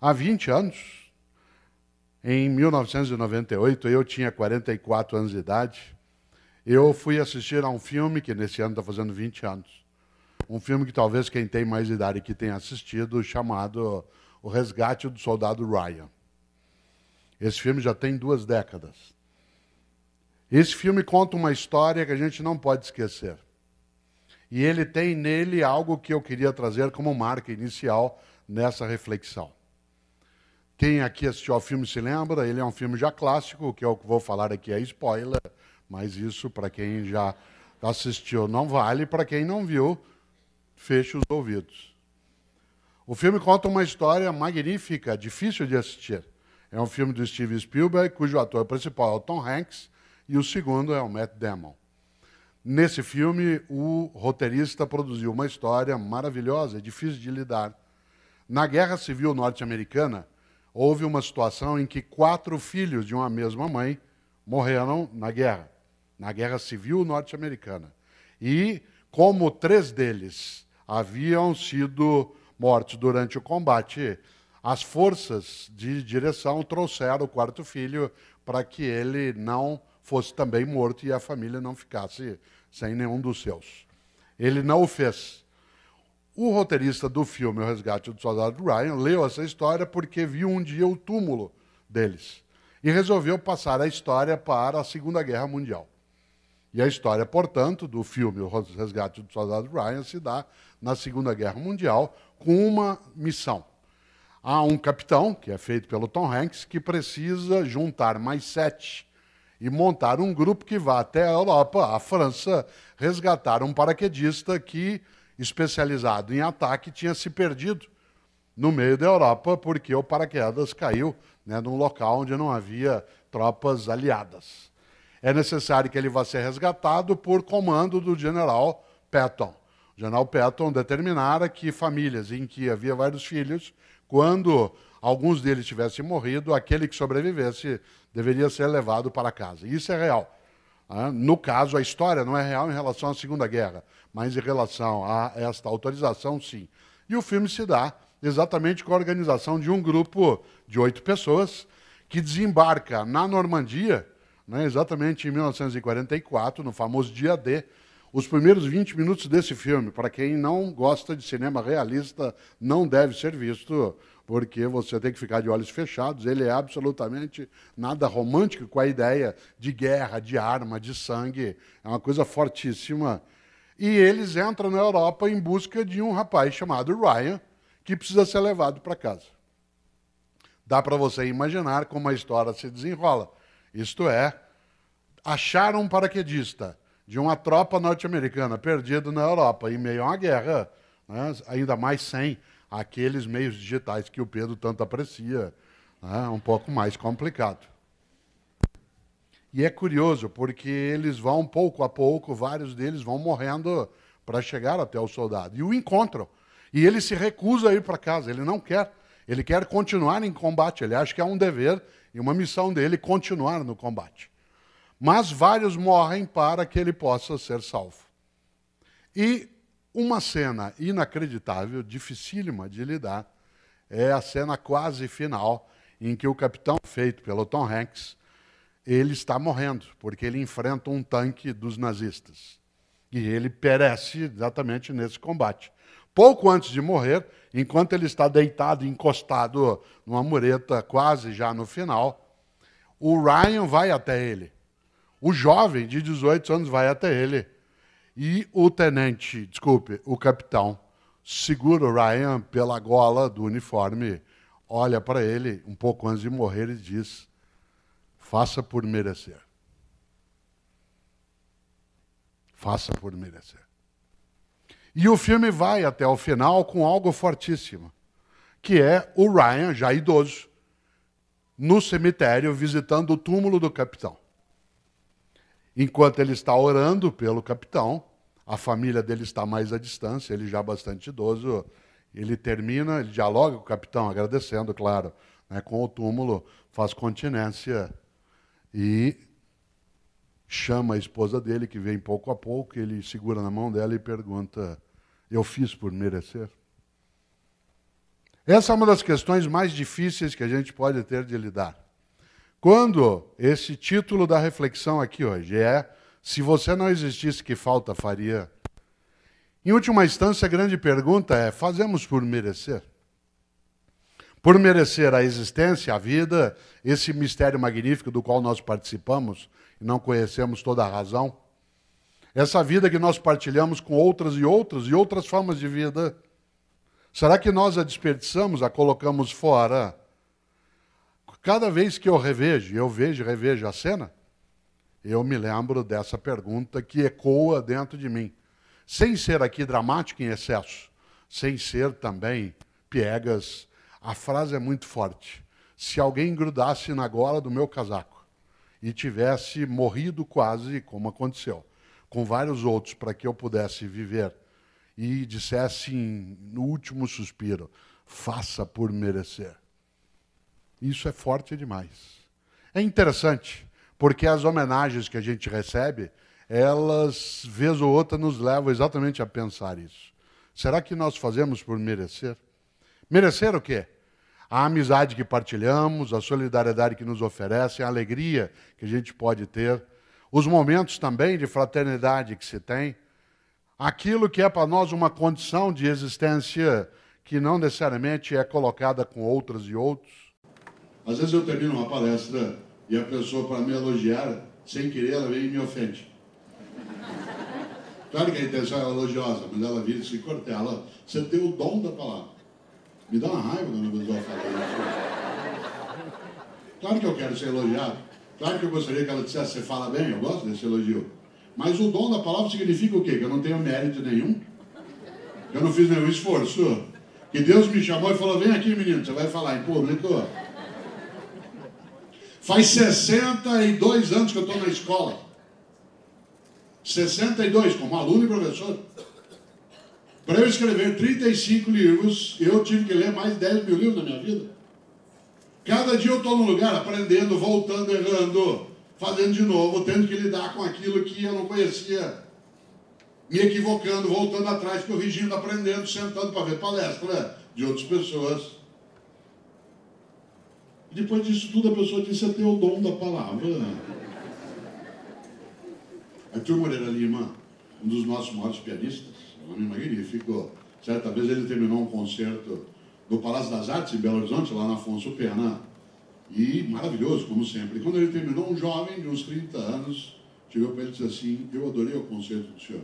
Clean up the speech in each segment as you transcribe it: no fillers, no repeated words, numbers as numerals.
Há 20 anos, em 1998, eu tinha 44 anos de idade, eu fui assistir a um filme que nesse ano está fazendo 20 anos. Um filme que talvez quem tem mais idade aqui tenha assistido, chamado O Resgate do Soldado Ryan. Esse filme já tem 2 décadas. Esse filme conta uma história que a gente não pode esquecer. E ele tem nele algo que eu queria trazer como marca inicial nessa reflexão. Quem aqui assistiu ao filme se lembra, ele é um filme já clássico, o que eu vou falar aqui é spoiler, mas isso para quem já assistiu não vale, para quem não viu, feche os ouvidos. O filme conta uma história magnífica, difícil de assistir. É um filme do Steven Spielberg, cujo ator principal é o Tom Hanks, e o segundo é o Matt Damon. Nesse filme, o roteirista produziu uma história maravilhosa, difícil de lidar. Na Guerra Civil Norte-Americana, houve uma situação em que 4 filhos de uma mesma mãe morreram na Guerra Civil Norte-Americana. E, como 3 deles haviam sido mortos durante o combate, as forças de direção trouxeram o 4º filho para que ele não fosse também morto e a família não ficasse sem nenhum dos seus. Ele não o fez. O roteirista do filme O Resgate do Soldado Ryan leu essa história porque viu um dia o túmulo deles e resolveu passar a história para a Segunda Guerra Mundial. E a história, portanto, do filme O Resgate do Soldado Ryan se dá na Segunda Guerra Mundial com uma missão. Há um capitão, que é feito pelo Tom Hanks, que precisa juntar mais 7 e montar um grupo que vá até a Europa, a França, resgatar um paraquedista que, especializado em ataque, tinha se perdido no meio da Europa porque o paraquedas caiu, num local onde não havia tropas aliadas. É necessário que ele vá ser resgatado por comando do general Patton. O general Patton determinara que famílias em que havia vários filhos, quando alguns deles tivessem morrido, aquele que sobrevivesse deveria ser levado para casa. Isso é real. No caso, a história não é real em relação à Segunda Guerra, mas em relação a esta autorização, sim. E o filme se dá exatamente com a organização de um grupo de 8 pessoas que desembarca na Normandia, exatamente em 1944, no famoso dia D. Os primeiros 20 minutos desse filme, para quem não gosta de cinema realista, não deve ser visto, porque você tem que ficar de olhos fechados. Ele é absolutamente nada romântico com a ideia de guerra, de arma, de sangue. É uma coisa fortíssima. E eles entram na Europa em busca de um rapaz chamado Ryan, que precisa ser levado para casa. Dá para você imaginar como a história se desenrola. Isto é, achar um paraquedista de uma tropa norte-americana perdido na Europa em meio a uma guerra, ainda mais sem aqueles meios digitais que o Pedro tanto aprecia, um pouco mais complicado. E é curioso, porque eles vão pouco a pouco, vários deles vão morrendo para chegar até o soldado. E o encontram. E ele se recusa a ir para casa, ele não quer. Ele quer continuar em combate, ele acha que é um dever e uma missão dele continuar no combate. Mas vários morrem para que ele possa ser salvo. E uma cena inacreditável, dificílima de lidar, é a cena quase final, em que o capitão, feito pelo Tom Hanks, ele está morrendo, porque ele enfrenta um tanque dos nazistas. E ele perece exatamente nesse combate. Pouco antes de morrer, enquanto ele está deitado, encostado numa mureta, quase já no final, o Ryan vai até ele. O jovem de 18 anos vai até ele. E o capitão, segura o Ryan pela gola do uniforme, olha para ele, um pouco antes de morrer, e diz: faça por merecer. Faça por merecer. E o filme vai até o final com algo fortíssimo, que é o Ryan, já idoso, no cemitério, visitando o túmulo do capitão. Enquanto ele está orando pelo capitão, a família dele está mais à distância, ele já bastante idoso, ele termina, ele dialoga com o capitão, agradecendo, claro, com o túmulo, faz continência e chama a esposa dele, que vem pouco a pouco, ele segura na mão dela e pergunta: eu fiz por merecer? Essa é uma das questões mais difíceis que a gente pode ter de lidar. Quando esse título da reflexão aqui hoje é "Se você não existisse, que falta faria?", em última instância, a grande pergunta é: fazemos por merecer? Por merecer a existência, a vida, esse mistério magnífico do qual nós participamos e não conhecemos toda a razão? Essa vida que nós partilhamos com outras formas de vida, será que nós a desperdiçamos, a colocamos fora? Cada vez que eu vejo e revejo a cena, eu me lembro dessa pergunta que ecoa dentro de mim. Sem ser aqui dramático em excesso, sem ser também piegas, a frase é muito forte. Se alguém grudasse na gola do meu casaco e tivesse morrido quase, como aconteceu, com vários outros, para que eu pudesse viver, e dissesse no último suspiro, faça por merecer. Isso é forte demais. É interessante, porque as homenagens que a gente recebe, elas, vez ou outra, nos levam exatamente a pensar isso. Será que nós fazemos por merecer? Merecer o quê? A amizade que partilhamos, a solidariedade que nos oferecem, a alegria que a gente pode ter, os momentos também de fraternidade que se tem, aquilo que é para nós uma condição de existência que não necessariamente é colocada com outras e outros. Às vezes eu termino uma palestra e a pessoa, para me elogiar, sem querer, ela vem e me ofende. Claro que a intenção é elogiosa, mas ela vira e se cortela. Você tem o dom da palavra. Me dá uma raiva quando a pessoa fala isso. Claro que eu quero ser elogiado. Claro que eu gostaria que ela dissesse, você fala bem, eu gosto desse elogio. Mas o dom da palavra significa o quê? Que eu não tenho mérito nenhum? Que eu não fiz nenhum esforço? Que Deus me chamou e falou, vem aqui, menino, você vai falar em público? Faz 62 anos que eu estou na escola. 62, como aluno e professor. Para eu escrever 35 livros, eu tive que ler mais de 10 mil livros na minha vida. Cada dia eu estou num lugar aprendendo, voltando, errando, fazendo de novo, tendo que lidar com aquilo que eu não conhecia, me equivocando, voltando atrás, corrigindo, aprendendo, sentando para ver palestra de outras pessoas. E depois disso tudo a pessoa disse, você tem o dom da palavra. Arthur Moreira Lima, um dos nossos maiores pianistas, um homem magnífico. Certa vez ele terminou um concerto do Palácio das Artes, em Belo Horizonte, lá na Afonso Pena, e maravilhoso, como sempre. E quando ele terminou, um jovem de uns 30 anos chegou para ele e disse assim, eu adorei o concerto do senhor.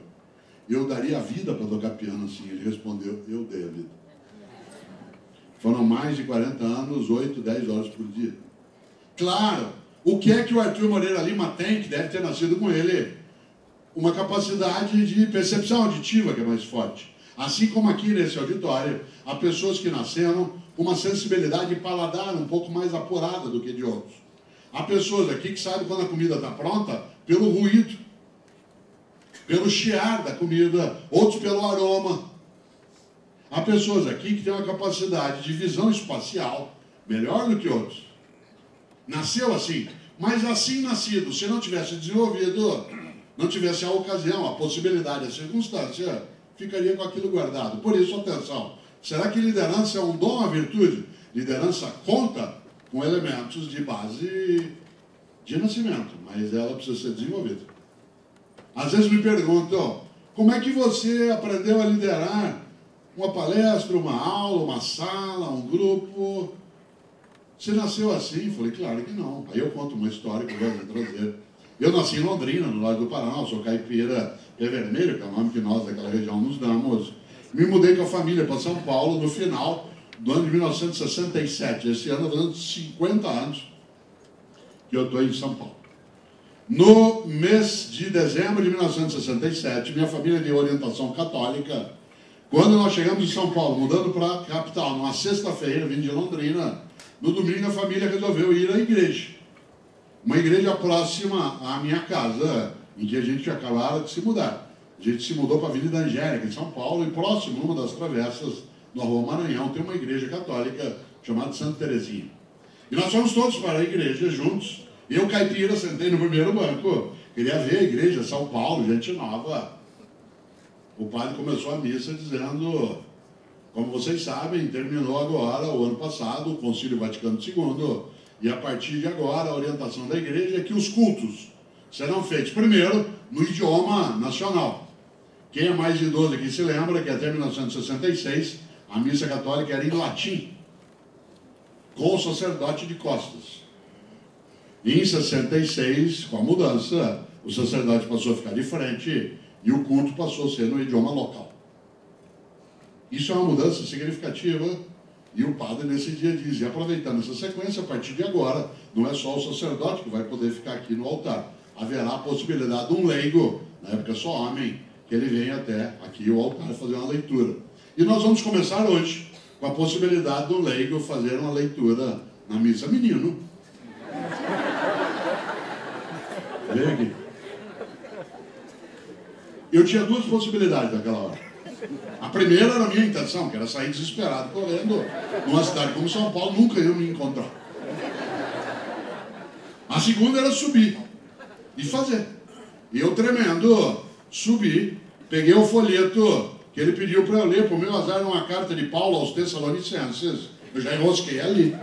Eu daria a vida para tocar piano assim. Ele respondeu, eu dei a vida. Foram mais de 40 anos, 8, 10 horas por dia. Claro, o que é que o Arthur Moreira Lima tem, que deve ter nascido com ele? Uma capacidade de percepção auditiva que é mais forte. Assim como aqui nesse auditório, há pessoas que nasceram com uma sensibilidade de paladar um pouco mais apurada do que de outros. Há pessoas aqui que sabem quando a comida está pronta pelo ruído, pelo chiar da comida, outros pelo aroma. Há pessoas aqui que têm uma capacidade de visão espacial melhor do que outros. Nasceu assim, mas assim nascido, se não tivesse desenvolvido, não tivesse a ocasião, a possibilidade, a circunstância, ficaria com aquilo guardado. Por isso, atenção, será que liderança é um dom, uma virtude? Liderança conta com elementos de base de nascimento, mas ela precisa ser desenvolvida. Às vezes me perguntam, como é que você aprendeu a liderar uma palestra, uma aula, uma sala, um grupo? Você nasceu assim? Falei, claro que não. Aí eu conto uma história que eu vou trazer. Eu nasci em Londrina, no Largo do Paraná, eu sou caipira Pé Vermelho, que é o nome que nós daquela região nos damos. Me mudei com a família para São Paulo no final do ano de 1967. Esse ano eu estou fazendo 50 anos que eu estou em São Paulo. No mês de dezembro de 1967, minha família de orientação católica, quando nós chegamos em São Paulo, mudando para a capital, numa sexta-feira, vindo de Londrina, no domingo a família resolveu ir à igreja. Uma igreja próxima à minha casa, em que a gente acabara de se mudar. A gente se mudou para a Avenida Angélica, em São Paulo, e próximo, numa das travessas, na Rua Maranhão, tem uma igreja católica chamada Santa Terezinha. E nós fomos todos para a igreja juntos. Eu, caipira, sentei no primeiro banco. Queria ver a igreja, São Paulo, gente nova. O padre começou a missa dizendo, Como vocês sabem, terminou agora, o ano passado, o Concílio Vaticano II, e a partir de agora, a orientação da Igreja é que os cultos serão feitos, primeiro, no idioma nacional. Quem é mais idoso aqui se lembra que até 1966, a missa católica era em latim, com o sacerdote de costas. Em 66, com a mudança, o sacerdote passou a ficar de frente e o culto passou a ser no idioma local. Isso é uma mudança significativa e o padre nesse dia diz, e aproveitando essa sequência, a partir de agora, não é só o sacerdote que vai poder ficar aqui no altar. Haverá a possibilidade de um leigo, na época só homem, que ele venha até aqui ao altar fazer uma leitura. E nós vamos começar hoje com a possibilidade do leigo fazer uma leitura na missa. Menino, vem aqui. Eu tinha duas possibilidades naquela hora. A primeira era a minha intenção, que era sair desesperado, correndo. Numa cidade como São Paulo, nunca ia me encontrar. A segunda era subir e fazer. E eu tremendo, subi, peguei o folheto que ele pediu para eu ler, por meu azar, uma carta de Paulo aos Tessalonicenses. Eu já enrosquei ali.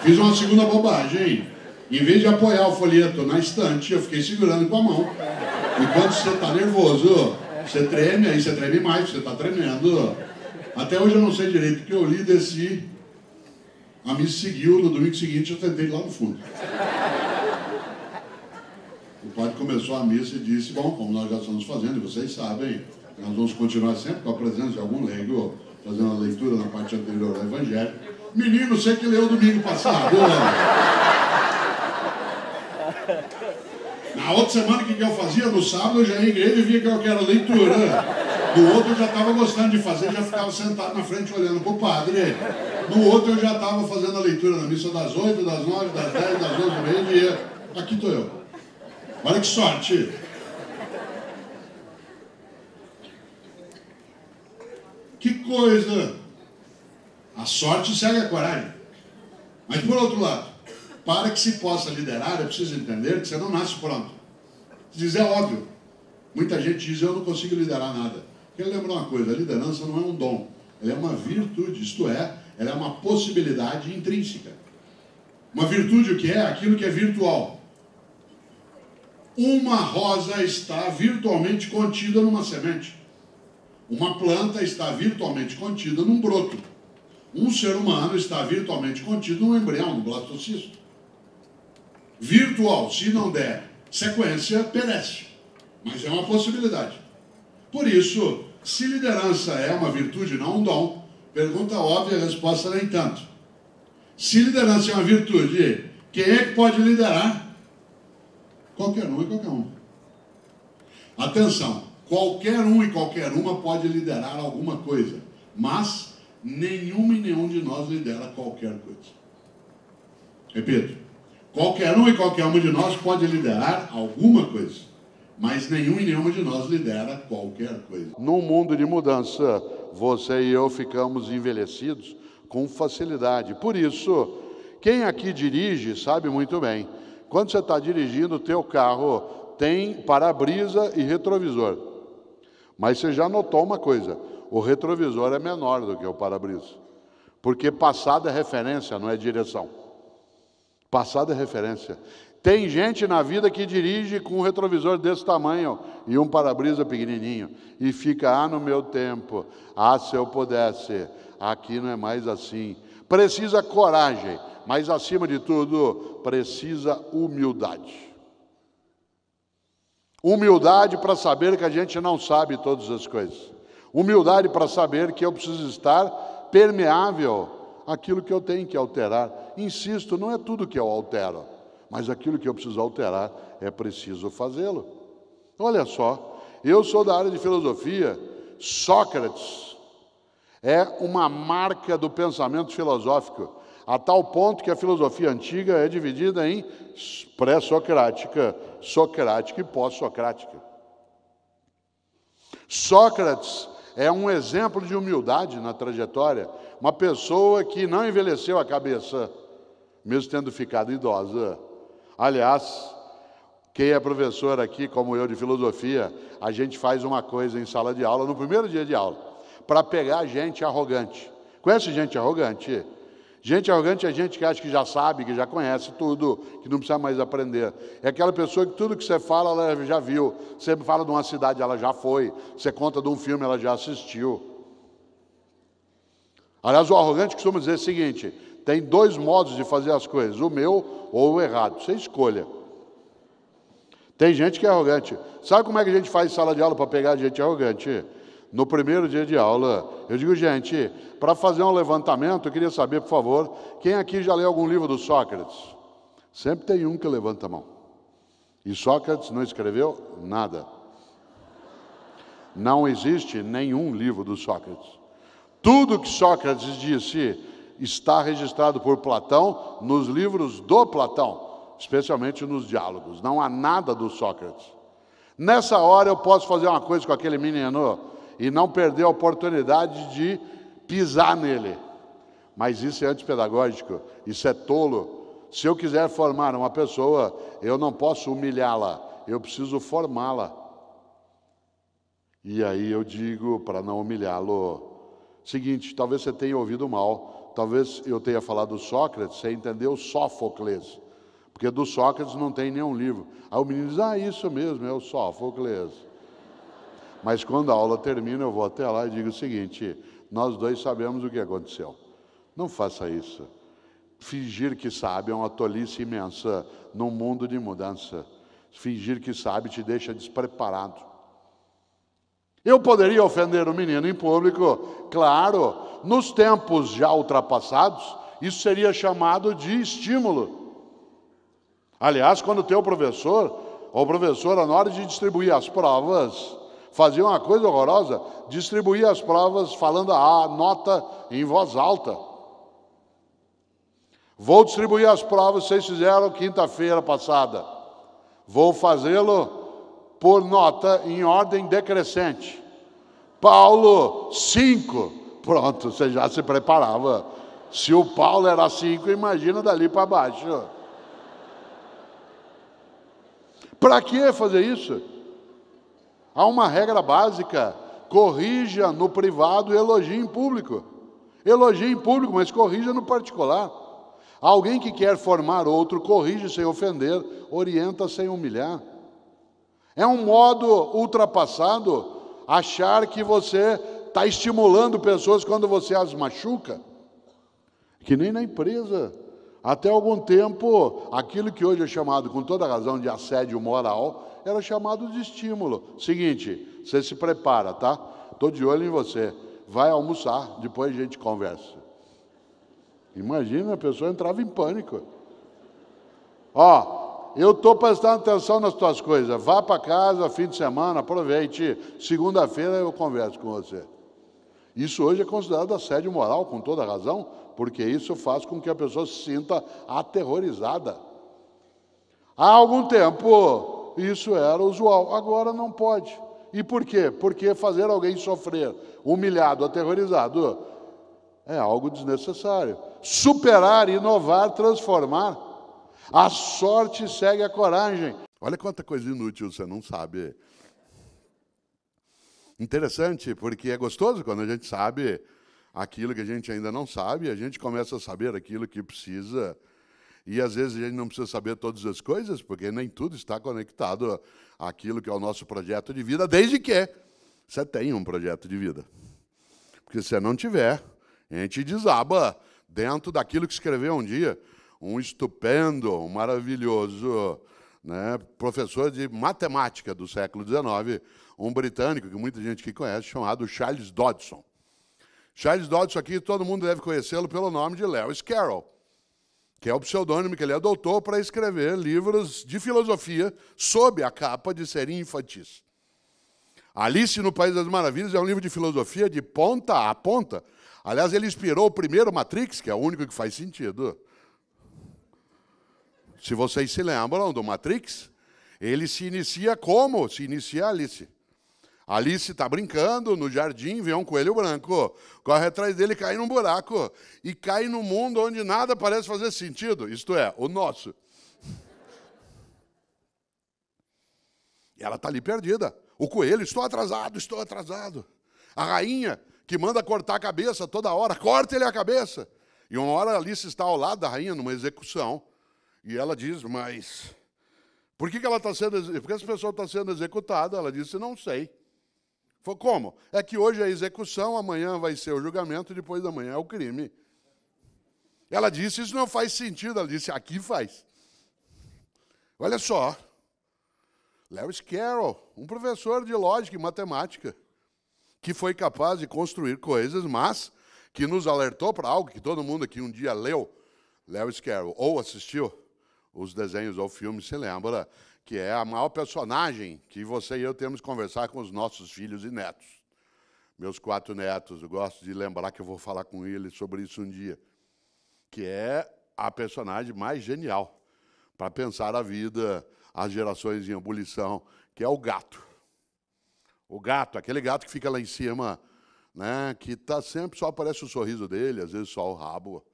Fiz uma segunda bobagem. Em vez de apoiar o folheto na estante, eu fiquei segurando com a mão. Enquanto você está nervoso, você treme, aí você treme mais, você está tremendo. Até hoje eu não sei direito o que eu li, desci. A missa seguiu, no domingo seguinte eu tentei lá no fundo. O padre começou a missa e disse, bom, como nós já estamos fazendo, e vocês sabem, nós vamos continuar sempre com a presença de algum leigo, fazendo a leitura na parte anterior do Evangelho. Menino, sei que leu domingo passado. Na outra semana, o que eu fazia? No sábado eu já ia à igreja e via que eu quero leitura. No outro eu já estava gostando de fazer, já ficava sentado na frente olhando para o padre. No outro eu já estava fazendo a leitura na missa das 8, das 9, das 10, das 11, meio-dia. Aqui estou eu. Olha que sorte. Que coisa. A sorte segue a coragem. Mas por outro lado, para que se possa liderar, é preciso entender que você não nasce pronto. Diz, é óbvio. Muita gente diz, eu não consigo liderar nada. Quero lembrar uma coisa, a liderança não é um dom, ela é uma virtude, isto é, ela é uma possibilidade intrínseca. Uma virtude o que é? Aquilo que é virtual. Uma rosa está virtualmente contida numa semente. Uma planta está virtualmente contida num broto. Um ser humano está virtualmente contido num embrião, num blastocisto. Virtual, se não der sequência, perece. Mas é uma possibilidade. Por isso, se liderança é uma virtude, não um dom, pergunta óbvia, a resposta nem tanto. Se liderança é uma virtude, quem é que pode liderar? Qualquer um e qualquer um. Atenção, qualquer um e qualquer uma pode liderar alguma coisa, mas nenhuma e nenhum de nós lidera qualquer coisa. Repito, qualquer um e qualquer uma de nós pode liderar alguma coisa, mas nenhum e nenhuma de nós lidera qualquer coisa. Num mundo de mudança, você e eu ficamos envelhecidos com facilidade. Por isso, quem aqui dirige sabe muito bem. Quando você está dirigindo, o teu carro tem para-brisa e retrovisor. Mas você já notou uma coisa, o retrovisor é menor do que o para-brisa. Porque passado é referência, não é direção. Passado é referência. Tem gente na vida que dirige com um retrovisor desse tamanho e um para-brisa pequenininho. E fica, no meu tempo, se eu pudesse, aqui não é mais assim. Precisa coragem, mas acima de tudo, precisa humildade. Humildade para saber que a gente não sabe todas as coisas. Humildade para saber que eu preciso estar permeável àquilo que eu tenho que alterar. Insisto, não é tudo que eu altero, mas aquilo que eu preciso alterar é preciso fazê-lo. Olha só, eu sou da área de filosofia. Sócrates é uma marca do pensamento filosófico, a tal ponto que a filosofia antiga é dividida em pré-socrática, socrática e pós-socrática. Sócrates é um exemplo de humildade na trajetória, uma pessoa que não envelheceu a cabeça, mesmo tendo ficado idosa. Aliás, quem é professor aqui, como eu, de filosofia, a gente faz uma coisa em sala de aula no primeiro dia de aula. para pegar gente arrogante. Conhece gente arrogante? Gente arrogante é gente que acha que já sabe, que já conhece tudo, que não precisa mais aprender. É aquela pessoa que tudo que você fala, ela já viu. Você fala de uma cidade, ela já foi. Você conta de um filme, ela já assistiu. Aliás, o arrogante costuma dizer o seguinte: tem 2 modos de fazer as coisas, o meu ou o errado. Você escolha. Tem gente que é arrogante. Sabe como é que a gente faz sala de aula para pegar gente arrogante? No primeiro dia de aula, eu digo, gente, para fazer um levantamento, eu queria saber, por favor, quem aqui já leu algum livro do Sócrates? Sempre tem um que levanta a mão. E Sócrates não escreveu nada. Não existe nenhum livro do Sócrates. Tudo que Sócrates disse está registrado por Platão nos livros do Platão, especialmente nos diálogos. Não há nada do Sócrates. Nessa hora eu posso fazer uma coisa com aquele menino e não perder a oportunidade de pisar nele. Mas isso é antipedagógico, isso é tolo. Se eu quiser formar uma pessoa, eu não posso humilhá-la, eu preciso formá-la. E aí eu digo, para não humilhá-lo, seguinte, talvez você tenha ouvido mal, talvez eu tenha falado do Sócrates, você entendeu Sófocles, porque do Sócrates não tem nenhum livro. Aí o menino diz, isso mesmo, é o Sófocles. Mas quando a aula termina, eu vou até lá e digo o seguinte, nós 2 sabemos o que aconteceu. Não faça isso. Fingir que sabe é uma tolice imensa num mundo de mudança. Fingir que sabe te deixa despreparado. Eu poderia ofender o menino em público? Claro, nos tempos já ultrapassados, isso seria chamado de estímulo. Aliás, quando tem o professor, ou professora, na hora de distribuir as provas, fazia uma coisa horrorosa, distribuía as provas falando a nota em voz alta. Vou distribuir as provas, vocês fizeram quinta-feira passada. Vou fazê-lo por nota em ordem decrescente. Paulo, 5. Pronto, você já se preparava. Se o Paulo era 5, imagina dali para baixo. Para que fazer isso? Há uma regra básica, corrija no privado e elogie em público. Elogie em público, mas corrija no particular. Alguém que quer formar outro, corrige sem ofender, orienta sem humilhar. É um modo ultrapassado achar que você está estimulando pessoas quando você as machuca. Que nem na empresa. Até algum tempo, aquilo que hoje é chamado, com toda razão, de assédio moral, era chamado de estímulo. Seguinte, você se prepara, tá? Estou de olho em você. Vai almoçar, depois a gente conversa. Imagina, a pessoa entrava em pânico. Eu estou prestando atenção nas tuas coisas. Vá para casa, fim de semana, aproveite. Segunda-feira eu converso com você. Isso hoje é considerado assédio moral, com toda razão, porque isso faz com que a pessoa se sinta aterrorizada. Há algum tempo, isso era usual, agora não pode. E por quê? Porque fazer alguém sofrer, humilhado, aterrorizado, é algo desnecessário. Superar, inovar, transformar. A sorte segue a coragem. Olha quanta coisa inútil você não sabe. Interessante, porque é gostoso quando a gente sabe aquilo que a gente ainda não sabe, a gente começa a saber aquilo que precisa. E às vezes a gente não precisa saber todas as coisas, porque nem tudo está conectado àquilo que é o nosso projeto de vida, desde que você tenha um projeto de vida. Porque se você não tiver, a gente desaba dentro daquilo que escreveu um dia um estupendo, um maravilhoso, professor de matemática do século XIX, um britânico que muita gente aqui conhece, chamado Charles Dodson. Charles Dodson aqui, todo mundo deve conhecê-lo pelo nome de Lewis Carroll, que é o pseudônimo que ele adotou para escrever livros de filosofia sob a capa de serem infantis. Alice no País das Maravilhas é um livro de filosofia de ponta a ponta. Aliás, ele inspirou o primeiro Matrix, que é o único que faz sentido. Se vocês se lembram do Matrix, ele se inicia como se inicia Alice. Alice está brincando no jardim, vê um coelho branco, corre atrás dele, cai num buraco, e cai num mundo onde nada parece fazer sentido, isto é, o nosso. E ela está ali perdida. O coelho, estou atrasado, estou atrasado. A rainha, que manda cortar a cabeça toda hora, corta-lhe a cabeça. E uma hora Alice está ao lado da rainha numa execução, e ela diz, mas por que ela está sendo, porque essa pessoa está sendo executada? Ela disse, não sei. Falei, como? É que hoje é a execução, amanhã vai ser o julgamento, depois da manhã é o crime. Ela disse, isso não faz sentido. Ela disse, aqui faz. Olha só, Lewis Carroll, um professor de lógica e matemática, que foi capaz de construir coisas, mas que nos alertou para algo que todo mundo aqui um dia leu, Lewis Carroll, ou assistiu os desenhos ou filmes, se lembra, que é a maior personagem que você e eu temos que conversar com os nossos filhos e netos. Meus 4 netos, eu gosto de lembrar que eu vou falar com eles sobre isso um dia, que é a personagem mais genial para pensar a vida, as gerações em ebulição, que é o gato. O gato, aquele gato que fica lá em cima, né, que tá sempre, só aparece o sorriso dele, às vezes só o rabo.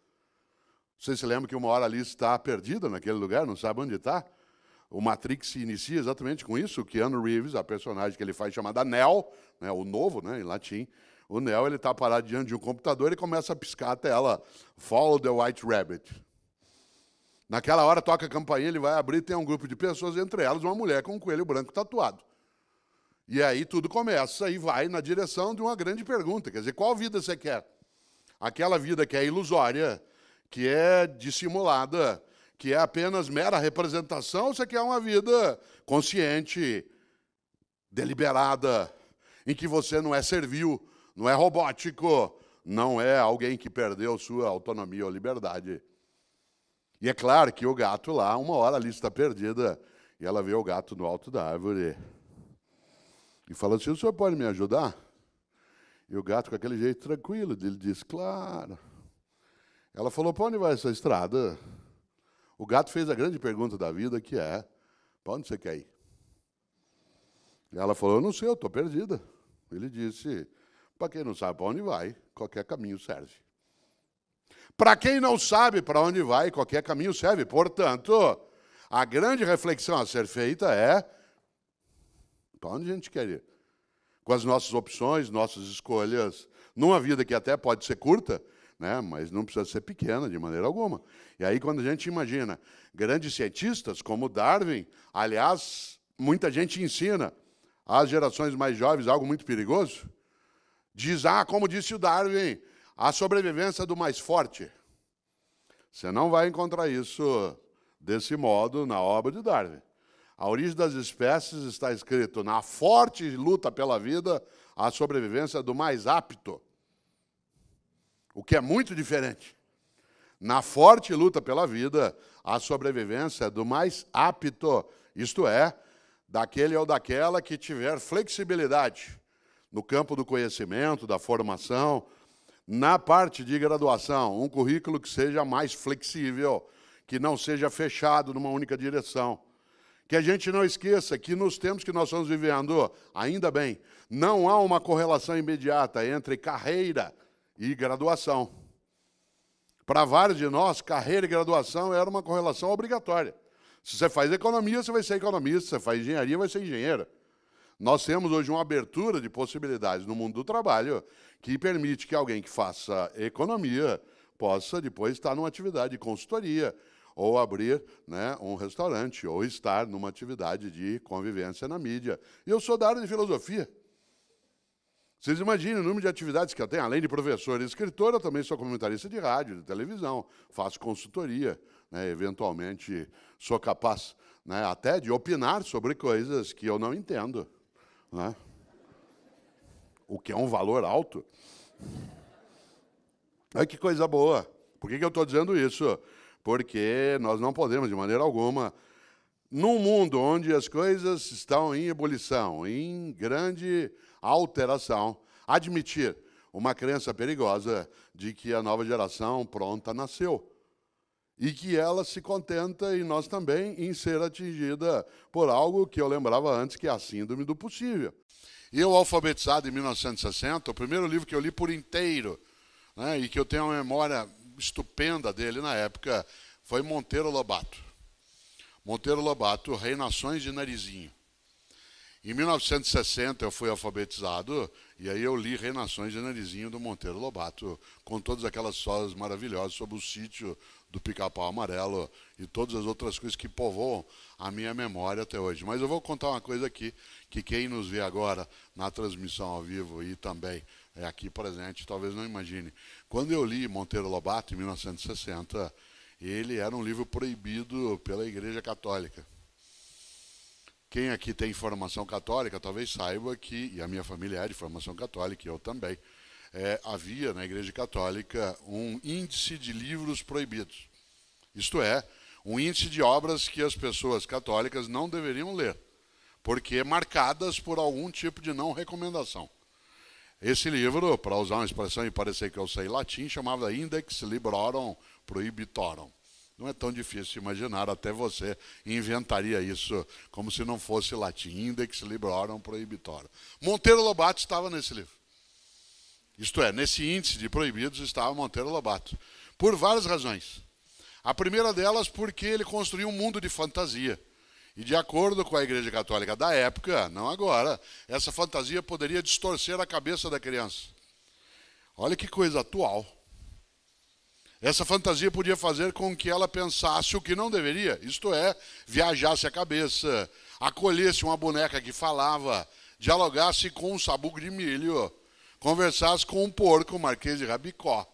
Você se lembra que uma hora ali está perdida naquele lugar, não sabe onde está? O Matrix se inicia exatamente com isso. O Keanu Reeves, a personagem que ele faz chamada Neo, né, o novo, né, em latim, o Neo, ele está parado diante de um computador e começa a piscar a tela, Follow the White Rabbit. Naquela hora toca a campainha, ele vai abrir, tem um grupo de pessoas, entre elas uma mulher com um coelho branco tatuado. E aí tudo começa e vai na direção de uma grande pergunta, quer dizer, qual vida você quer? Aquela vida que é ilusória, que é dissimulada, que é apenas mera representação, ou você quer uma vida consciente, deliberada, em que você não é servil, não é robótico, não é alguém que perdeu sua autonomia ou liberdade. E é claro que o gato lá, uma hora ali está perdida, e ela vê o gato no alto da árvore e fala assim, o senhor pode me ajudar? E o gato, com aquele jeito tranquilo, ele diz, claro. Ela falou, para onde vai essa estrada? O gato fez a grande pergunta da vida, que é, para onde você quer ir? E ela falou, eu não sei, eu estou perdida. Ele disse, para quem não sabe para onde vai, qualquer caminho serve. Para quem não sabe para onde vai, qualquer caminho serve. Portanto, a grande reflexão a ser feita é, para onde a gente quer ir? Com as nossas opções, nossas escolhas, numa vida que até pode ser curta, né, mas não precisa ser pequena de maneira alguma. E aí, quando a gente imagina grandes cientistas como Darwin, aliás, muita gente ensina às gerações mais jovens algo muito perigoso, diz, como disse o Darwin, a sobrevivência do mais forte. Você não vai encontrar isso desse modo na obra de Darwin. A origem das espécies está escrito na forte luta pela vida, a sobrevivência do mais apto. O que é muito diferente. Na forte luta pela vida, a sobrevivência do mais apto, isto é, daquele ou daquela que tiver flexibilidade no campo do conhecimento, da formação, na parte de graduação, um currículo que seja mais flexível, que não seja fechado numa única direção. Que a gente não esqueça que nos tempos que nós estamos vivendo, ainda bem, não há uma correlação imediata entre carreira e graduação. Para vários de nós, carreira e graduação era uma correlação obrigatória. Se você faz economia, você vai ser economista. Se você faz engenharia, vai ser engenheiro. Nós temos hoje uma abertura de possibilidades no mundo do trabalho que permite que alguém que faça economia possa depois estar numa atividade de consultoria ou abrir, né, um restaurante, ou estar numa atividade de convivência na mídia. E eu sou da área de filosofia. Vocês imaginem o número de atividades que eu tenho. Além de professor e escritor, eu também sou comentarista de rádio, de televisão, faço consultoria, né, eventualmente sou capaz, né, até de opinar sobre coisas que eu não entendo, né? O que é um valor alto. Olha que coisa boa. Por que eu estou dizendo isso? Porque nós não podemos, de maneira alguma, num mundo onde as coisas estão em ebulição, em grande alteração, admitir uma crença perigosa de que a nova geração pronta nasceu e que ela se contenta, e nós também, em ser atingida por algo que eu lembrava antes, que é a síndrome do possível. Eu, alfabetizado em 1960, o primeiro livro que eu li por inteiro, né, e que eu tenho uma memória estupenda dele na época, foi Monteiro Lobato. Monteiro Lobato, Reinações de Narizinho. Em 1960 eu fui alfabetizado e aí eu li Reinações de Narizinho do Monteiro Lobato, com todas aquelas histórias maravilhosas sobre o sítio do Pica-Pau Amarelo e todas as outras coisas que povoam a minha memória até hoje. Mas eu vou contar uma coisa aqui, que quem nos vê agora na transmissão ao vivo e também é aqui presente, talvez não imagine. Quando eu li Monteiro Lobato, em 1960, ele era um livro proibido pela Igreja Católica. Quem aqui tem formação católica talvez saiba que, e a minha família é de formação católica, e eu também, havia na Igreja Católica um índice de livros proibidos. Isto é, um índice de obras que as pessoas católicas não deveriam ler, porque marcadas por algum tipo de não recomendação. Esse livro, para usar uma expressão e parecer que eu sei latim, chamava Index Librorum Prohibitorum. Não é tão difícil imaginar, até você inventaria isso como se não fosse latim. Index Librorum Prohibitorum. Monteiro Lobato estava nesse livro. Isto é, nesse índice de proibidos estava Monteiro Lobato. Por várias razões. A primeira delas porque ele construiu um mundo de fantasia. E de acordo com a Igreja Católica da época, não agora, essa fantasia poderia distorcer a cabeça da criança. Olha que coisa atual. Essa fantasia podia fazer com que ela pensasse o que não deveria, isto é, viajasse a cabeça, acolhesse uma boneca que falava, dialogasse com um sabugo de milho, conversasse com um porco, o Marquês de Rabicó.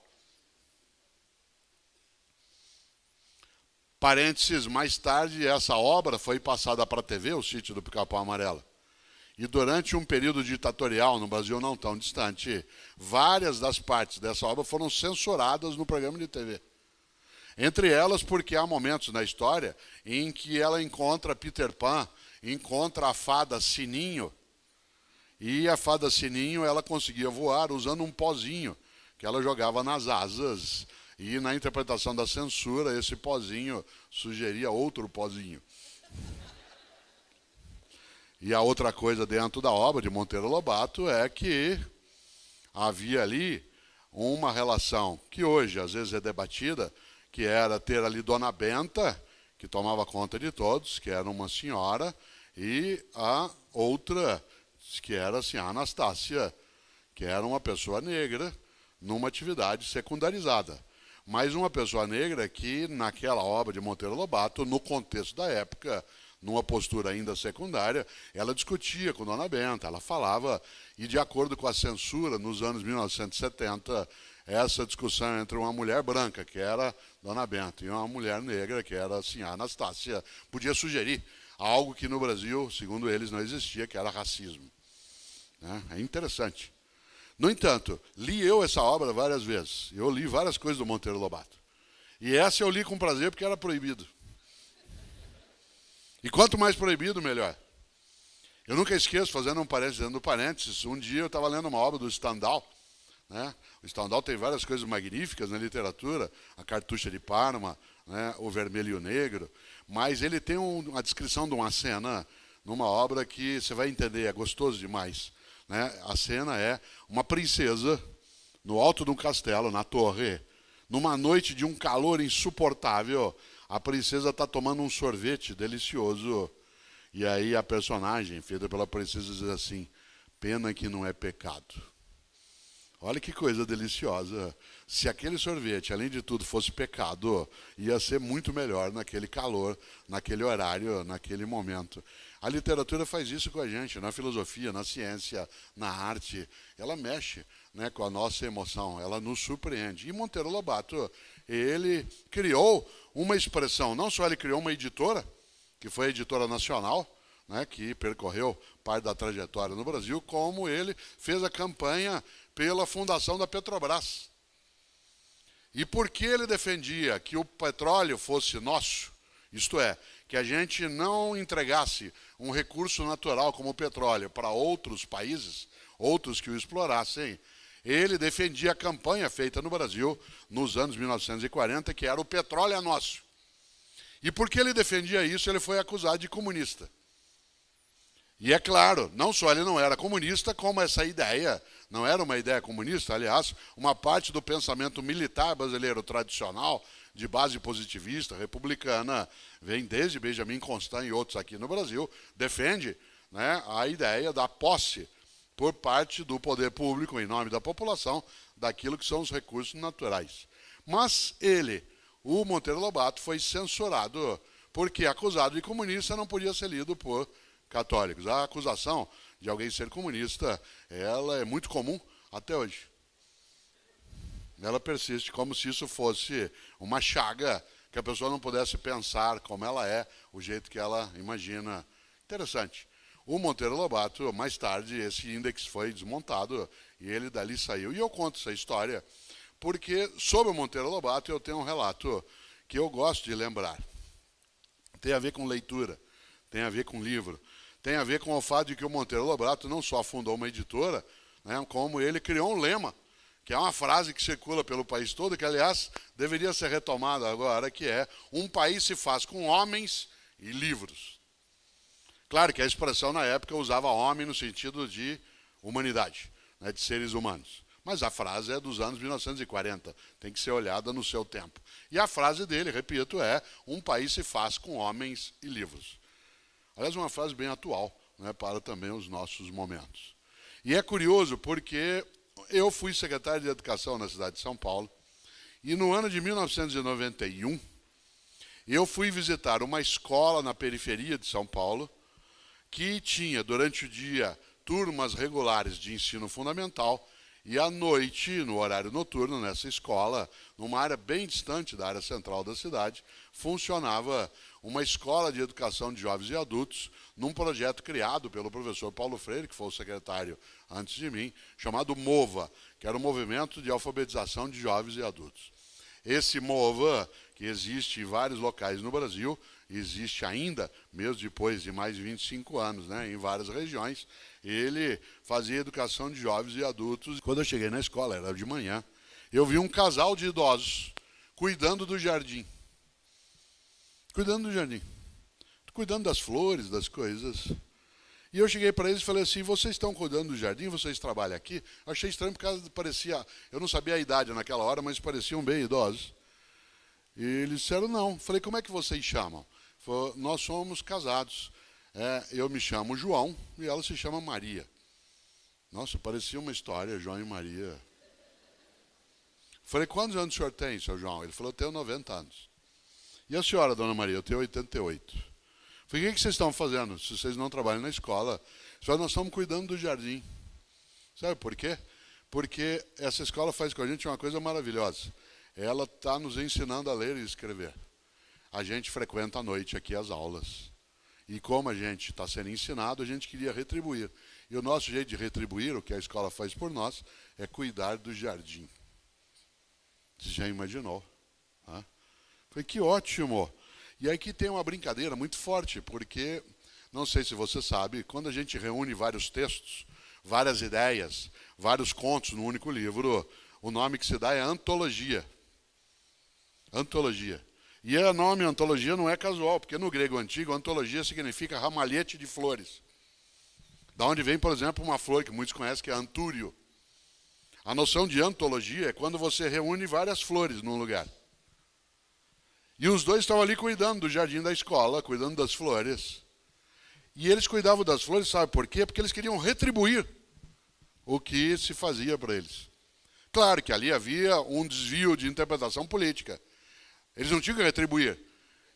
Parênteses, mais tarde essa obra foi passada para a TV, o Sítio do Pica-Pau Amarelo. E durante um período ditatorial, no Brasil não tão distante, várias das partes dessa obra foram censuradas no programa de TV. Entre elas porque há momentos na história em que ela encontra Peter Pan, encontra a fada Sininho, e a fada Sininho ela conseguia voar usando um pozinho que ela jogava nas asas. E na interpretação da censura, esse pozinho sugeria outro pozinho. E a outra coisa dentro da obra de Monteiro Lobato é que havia ali uma relação que hoje às vezes é debatida, que era ter ali Dona Benta, que tomava conta de todos, que era uma senhora, e a outra, que era assim, a Anastácia, que era uma pessoa negra numa atividade secundarizada. Mas uma pessoa negra que, naquela obra de Monteiro Lobato, no contexto da época, numa postura ainda secundária, ela discutia com Dona Benta, ela falava, e de acordo com a censura, nos anos 1970, essa discussão entre uma mulher branca, que era Dona Benta, e uma mulher negra, que era assim, a Anastácia, podia sugerir algo que no Brasil, segundo eles, não existia, que era racismo. É interessante. No entanto, li eu essa obra várias vezes. Eu li várias coisas do Monteiro Lobato. E essa eu li com prazer porque era proibido. E quanto mais proibido, melhor. Eu nunca esqueço, fazendo um parênteses dentro do parênteses, um dia eu estava lendo uma obra do Stendhal. O Stendhal tem várias coisas magníficas na literatura, a Cartucha de Parma, o Vermelho e o Negro, mas ele tem uma descrição de uma cena numa obra que você vai entender, é gostoso demais. A cena é uma princesa no alto de um castelo, na torre, numa noite de um calor insuportável, a princesa está tomando um sorvete delicioso. E aí a personagem, feita pela princesa, diz assim, pena que não é pecado. Olha que coisa deliciosa. Se aquele sorvete, além de tudo, fosse pecado, ia ser muito melhor naquele calor, naquele horário, naquele momento. A literatura faz isso com a gente, na filosofia, na ciência, na arte. Ela mexe com a nossa emoção, ela nos surpreende. E Monteiro Lobato, ele criou uma expressão, não só ele criou uma editora, que foi a Editora Nacional, que percorreu parte da trajetória no Brasil, como ele fez a campanha pela fundação da Petrobras. E por que ele defendia que o petróleo fosse nosso, isto é, que a gente não entregasse um recurso natural como o petróleo para outros países, outros que o explorassem, ele defendia a campanha feita no Brasil nos anos 1940, que era o petróleo é nosso. E porque ele defendia isso, ele foi acusado de comunista. E é claro, não só ele não era comunista, como essa ideia não era uma ideia comunista. Aliás, uma parte do pensamento militar brasileiro tradicional, de base positivista, republicana, vem desde Benjamin Constant e outros aqui no Brasil, defende né, a ideia da posse por parte do poder público, em nome da população, daquilo que são os recursos naturais. Mas ele, o Monteiro Lobato, foi censurado porque acusado de comunista não podia ser lido por católicos. A acusação de alguém ser comunista, ela é muito comum até hoje. Ela persiste como se isso fosse uma chaga, que a pessoa não pudesse pensar como ela é, o jeito que ela imagina. Interessante. O Monteiro Lobato, mais tarde, esse índex foi desmontado e ele dali saiu. E eu conto essa história porque, sobre o Monteiro Lobato, eu tenho um relato que eu gosto de lembrar. Tem a ver com leitura, tem a ver com livro, tem a ver com o fato de que o Monteiro Lobato não só fundou uma editora, né, como ele criou um lema, que é uma frase que circula pelo país todo, que, aliás, deveria ser retomada agora, que é: um país se faz com homens e livros. Claro que a expressão, na época, usava homem no sentido de humanidade, né, de seres humanos. Mas a frase é dos anos 1940, tem que ser olhada no seu tempo. E a frase dele, repito, é: um país se faz com homens e livros. Aliás, uma frase bem atual, né, para também os nossos momentos. E é curioso porque eu fui secretário de Educação na cidade de São Paulo, e no ano de 1991, eu fui visitar uma escola na periferia de São Paulo, que tinha, durante o dia, turmas regulares de ensino fundamental, e à noite, no horário noturno, nessa escola, numa área bem distante da área central da cidade, funcionava uma escola de educação de jovens e adultos, num projeto criado pelo professor Paulo Freire, que foi o secretário antes de mim, chamado MOVA, que era o Movimento de Alfabetização de Jovens e Adultos. Esse MOVA, que existe em vários locais no Brasil, existe ainda, mesmo depois de mais de 25 anos, né, em várias regiões, ele fazia educação de jovens e adultos. Quando eu cheguei na escola, era de manhã, eu vi um casal de idosos cuidando do jardim. Cuidando do jardim. Cuidando das flores, das coisas. E eu cheguei para eles e falei assim: vocês estão cuidando do jardim? Vocês trabalham aqui? Eu achei estranho porque parecia... Eu não sabia a idade naquela hora, mas pareciam bem idosos. E eles disseram não. Falei: como é que vocês chamam? Falei: nós somos casados. Eu me chamo João e ela se chama Maria. Nossa, parecia uma história, João e Maria. Falei: quantos anos o senhor tem, seu João? Ele falou: eu tenho 90 anos. E a senhora, dona Maria? Eu tenho 88. Falei: o que vocês estão fazendo se vocês não trabalham na escola? Só nós estamos cuidando do jardim. Sabe por quê? Porque essa escola faz com a gente uma coisa maravilhosa. Ela está nos ensinando a ler e escrever. A gente frequenta à noite aqui as aulas. E como a gente está sendo ensinado, a gente queria retribuir. E o nosso jeito de retribuir, o que a escola faz por nós, é cuidar do jardim. Você já imaginou? Falei: que ótimo! E aqui tem uma brincadeira muito forte, porque, não sei se você sabe, quando a gente reúne vários textos, várias ideias, vários contos num único livro, o nome que se dá é antologia. Antologia. E o nome antologia não é casual, porque no grego antigo, antologia significa ramalhete de flores. Da onde vem, por exemplo, uma flor que muitos conhecem, que é antúrio. A noção de antologia é quando você reúne várias flores num lugar. E os dois estavam ali cuidando do jardim da escola, cuidando das flores. E eles cuidavam das flores, sabe por quê? Porque eles queriam retribuir o que se fazia para eles. Claro que ali havia um desvio de interpretação política. Eles não tinham que retribuir.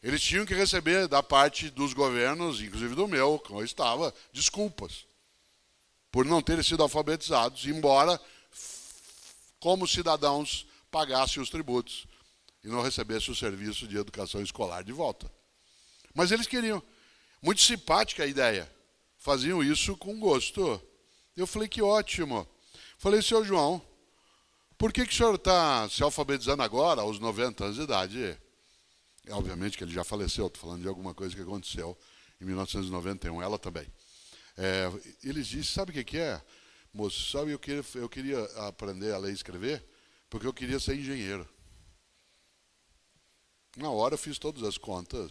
Eles tinham que receber da parte dos governos, inclusive do meu, como eu estava, desculpas por não terem sido alfabetizados, embora, como cidadãos, pagassem os tributos e não recebessem o serviço de educação escolar de volta. Mas eles queriam. Muito simpática a ideia. Faziam isso com gosto. Eu falei: que ótimo. Falei: seu João, por que o senhor está se alfabetizando agora, aos 90 anos de idade? Obviamente que ele já faleceu, estou falando de alguma coisa que aconteceu em 1991, ela também. Eles disseram: sabe o que é, moço? Sabe, eu queria aprender a ler e escrever porque eu queria ser engenheiro. Na hora eu fiz todas as contas.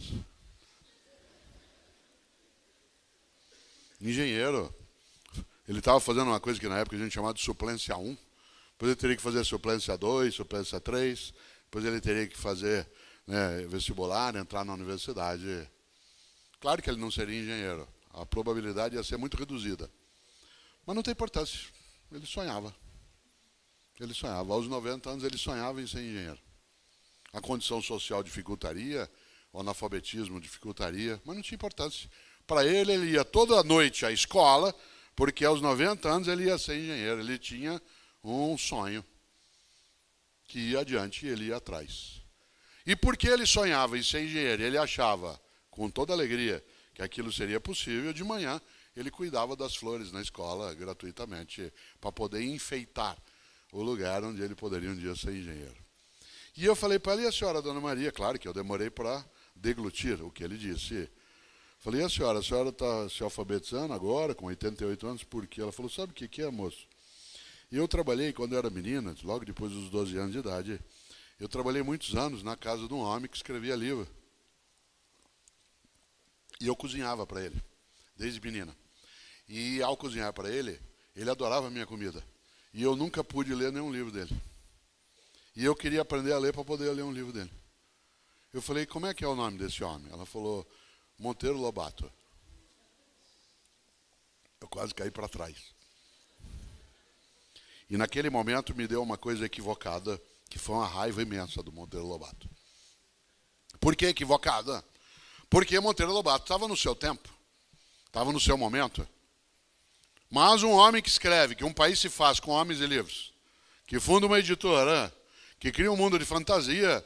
Engenheiro. Ele estava fazendo uma coisa que na época a gente chamava de suplência 1. Depois ele teria que fazer suplência 2, suplência 3. Depois ele teria que fazer, né, vestibular, entrar na universidade. Claro que ele não seria engenheiro. a probabilidade ia ser muito reduzida. Mas não tem importância. Ele sonhava. Ele sonhava. Aos 90 anos ele sonhava em ser engenheiro. A condição social dificultaria, o analfabetismo dificultaria, mas não tinha importância. Para ele, ele ia toda noite à escola, porque aos 90 anos ele ia ser engenheiro. Ele tinha um sonho que ia adiante e ele ia atrás. E porque ele sonhava em ser engenheiro, ele achava, com toda alegria, que aquilo seria possível, de manhã ele cuidava das flores na escola gratuitamente, para poder enfeitar o lugar onde ele poderia um dia ser engenheiro. E eu falei para ele, e a senhora, dona Maria? Claro que eu demorei para deglutir o que ele disse. Falei, e a senhora está se alfabetizando agora, com 88 anos, por quê? Ela falou, sabe o que é, moço? E eu trabalhei, quando eu era menina, logo depois dos 12 anos de idade, eu trabalhei muitos anos na casa de um homem que escrevia livro. E eu cozinhava para ele, desde menina. E ao cozinhar para ele, ele adorava a minha comida. E eu nunca pude ler nenhum livro dele. E eu queria aprender a ler para poder ler um livro dele. Eu falei, como é que é o nome desse homem? Ela falou, Monteiro Lobato. Eu quase caí para trás. E naquele momento me deu uma coisa equivocada, que foi uma raiva imensa do Monteiro Lobato. Por que equivocada? Porque Monteiro Lobato estava no seu tempo, estava no seu momento. Mas um homem que escreve que um país se faz com homens e livros, que funda uma editora, que cria um mundo de fantasia,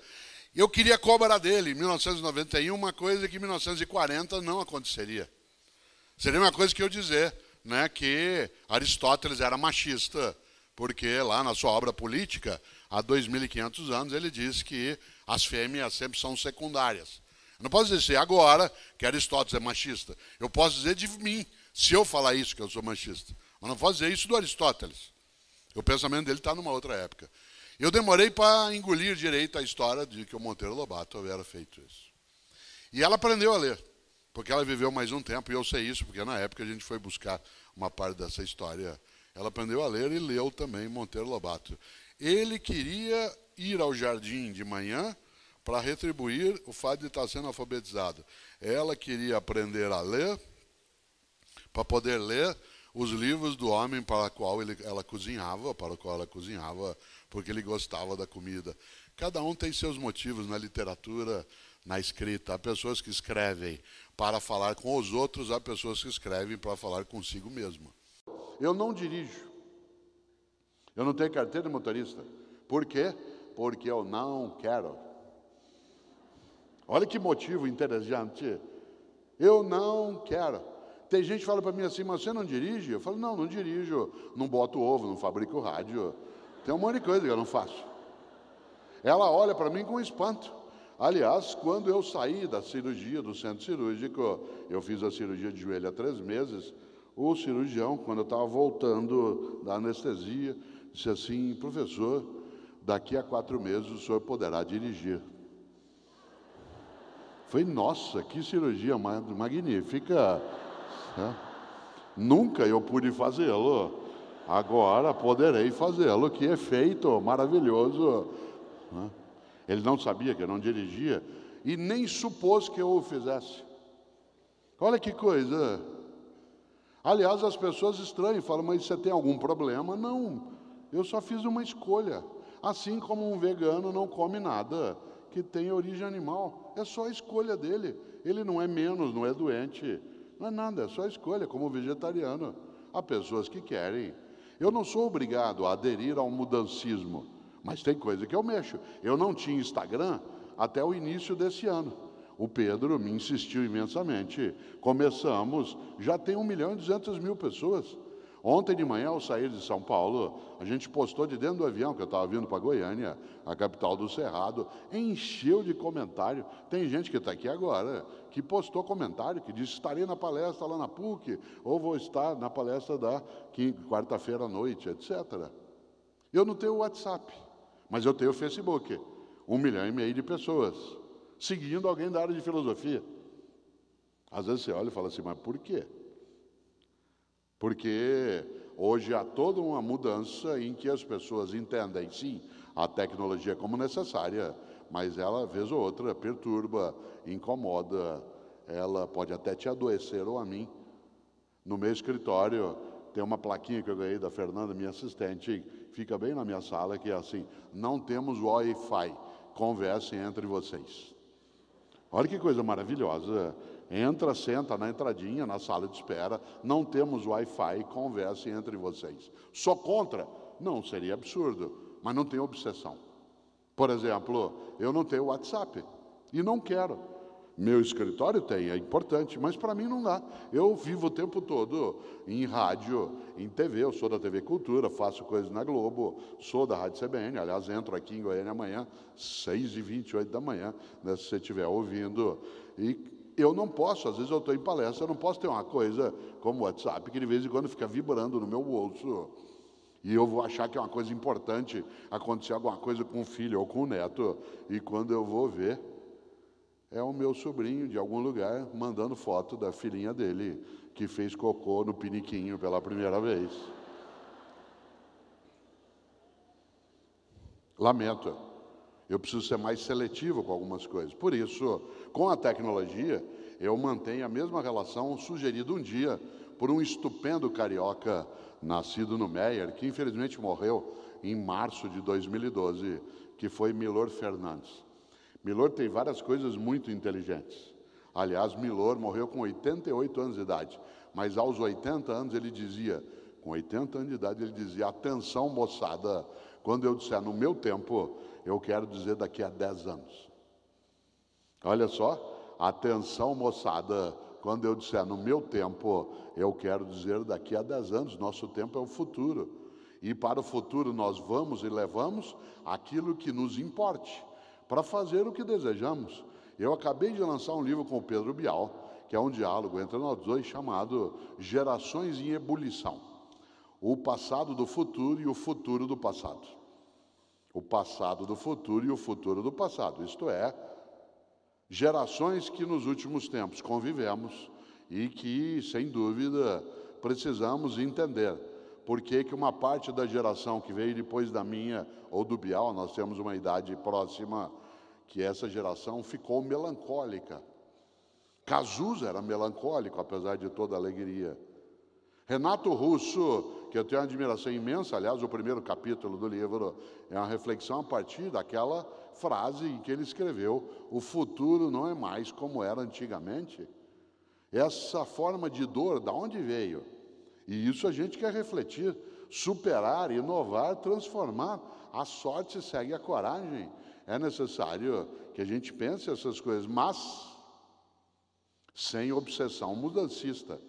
eu queria cobrar dele, em 1991, uma coisa que em 1940 não aconteceria. Seria uma coisa que eu dizer, né, que Aristóteles era machista, porque lá na sua obra política, há 2.500 anos, ele diz que as fêmeas sempre são secundárias. Eu não posso dizer agora que Aristóteles é machista. Eu posso dizer de mim, se eu falar isso, que eu sou machista. Mas não posso dizer isso do Aristóteles. O pensamento dele está numa outra época. Eu demorei para engolir direito a história de que o Monteiro Lobato havia feito isso. E ela aprendeu a ler, porque ela viveu mais um tempo, e eu sei isso, porque na época a gente foi buscar uma parte dessa história. Ela aprendeu a ler e leu também Monteiro Lobato. Ele queria ir ao jardim de manhã para retribuir o fato de estar sendo alfabetizado. Ela queria aprender a ler para poder ler os livros do homem para o qual ela cozinhava, porque ele gostava da comida. Cada um tem seus motivos na literatura, na escrita. Há pessoas que escrevem para falar com os outros, há pessoas que escrevem para falar consigo mesmo. Eu não dirijo. Eu não tenho carteira de motorista. Por quê? Porque eu não quero. Olha que motivo interessante. Eu não quero. Tem gente que fala para mim assim, mas você não dirige? Eu falo, não dirijo. Não boto ovo, não fabrico rádio. Tem um monte de coisa que eu não faço. Ela olha para mim com espanto. Aliás, quando eu saí da cirurgia do centro cirúrgico, eu fiz a cirurgia de joelho há 3 meses, o cirurgião, quando eu estava voltando da anestesia, disse assim, professor, daqui a 4 meses o senhor poderá dirigir. Falei, nossa, que cirurgia magnífica. Nunca eu pude fazê-lo. Agora poderei fazê-lo. Que efeito maravilhoso. Ele não sabia que eu não dirigia e nem supôs que eu o fizesse. Olha que coisa. Aliás, as pessoas estranham, falam, mas você tem algum problema? Não, eu só fiz uma escolha. Assim como um vegano não come nada que tem origem animal. É só a escolha dele. Ele não é menos, não é doente. Não é nada, é só a escolha, como vegetariano. Há pessoas que querem. Eu não sou obrigado a aderir ao mudancismo, mas tem coisa que eu mexo. Eu não tinha Instagram até o início desse ano. O Pedro me insistiu imensamente. Começamos, já tem 1.200.000 pessoas. Ontem de manhã, ao sair de São Paulo, a gente postou de dentro do avião, que eu estava vindo para Goiânia, a capital do Cerrado, encheu de comentário. Tem gente que está aqui agora, que postou comentário, que disse, estarei na palestra lá na PUC, ou vou estar na palestra da quarta-feira à noite, etc. Eu não tenho WhatsApp, mas eu tenho o Facebook. 1,5 milhão de pessoas, seguindo alguém da área de filosofia. Às vezes você olha e fala assim, mas por quê? Porque hoje há toda uma mudança em que as pessoas entendem, sim, a tecnologia como necessária, mas ela, vez ou outra, perturba, incomoda, ela pode até te adoecer ou a mim, No meu escritório tem uma plaquinha que eu ganhei da Fernanda, minha assistente, fica bem na minha sala, que é assim: não temos Wi-Fi, conversem entre vocês. Olha que coisa maravilhosa. Entra, senta na entradinha, na sala de espera, não temos Wi-Fi, conversem entre vocês. Sou contra? Não, seria absurdo, mas não tenho obsessão. Por exemplo, eu não tenho WhatsApp e não quero. Meu escritório tem, é importante, mas para mim não dá. Eu vivo o tempo todo em rádio, em TV, eu sou da TV Cultura, faço coisas na Globo, sou da Rádio CBN, aliás, entro aqui em Goiânia amanhã, 6h28 da manhã, né, se você estiver ouvindo. E eu não posso, às vezes eu estou em palestra, eu não posso ter uma coisa como o WhatsApp, que de vez em quando fica vibrando no meu bolso, e eu vou achar que é uma coisa importante, acontecer alguma coisa com o filho ou com o neto, e quando eu vou ver, é o meu sobrinho de algum lugar mandando foto da filhinha dele que fez cocô no piniquinho pela primeira vez. Lamento. Eu preciso ser mais seletivo com algumas coisas. Por isso, com a tecnologia, eu mantenho a mesma relação sugerida um dia por um estupendo carioca nascido no Meier, que infelizmente morreu em março de 2012, que foi Milor Fernandes. Milor tem várias coisas muito inteligentes. Aliás, Milor morreu com 88 anos de idade, mas aos 80 anos ele dizia, com 80 anos de idade ele dizia: atenção moçada, quando eu disser no meu tempo, eu quero dizer daqui a 10 anos. Olha só, atenção moçada, quando eu disser no meu tempo, eu quero dizer daqui a 10 anos, nosso tempo é o futuro. E para o futuro nós vamos e levamos aquilo que nos importe, para fazer o que desejamos. Eu acabei de lançar um livro com o Pedro Bial, que é um diálogo entre nós dois, chamado Gerações em Ebulição. O passado do futuro e o futuro do passado. O passado do futuro e o futuro do passado. Isto é, gerações que nos últimos tempos convivemos e que, sem dúvida, precisamos entender. Por que que uma parte da geração que veio depois da minha ou do Bial, nós temos uma idade próxima, que essa geração ficou melancólica. Cazuza era melancólico, apesar de toda a alegria. Renato Russo, que eu tenho uma admiração imensa, aliás, o primeiro capítulo do livro é uma reflexão a partir daquela frase em que ele escreveu: o futuro não é mais como era antigamente. Essa forma de dor, de onde veio? E isso a gente quer refletir, superar, inovar, transformar. A sorte segue a coragem. É necessário que a gente pense essas coisas, mas sem obsessão mudancista.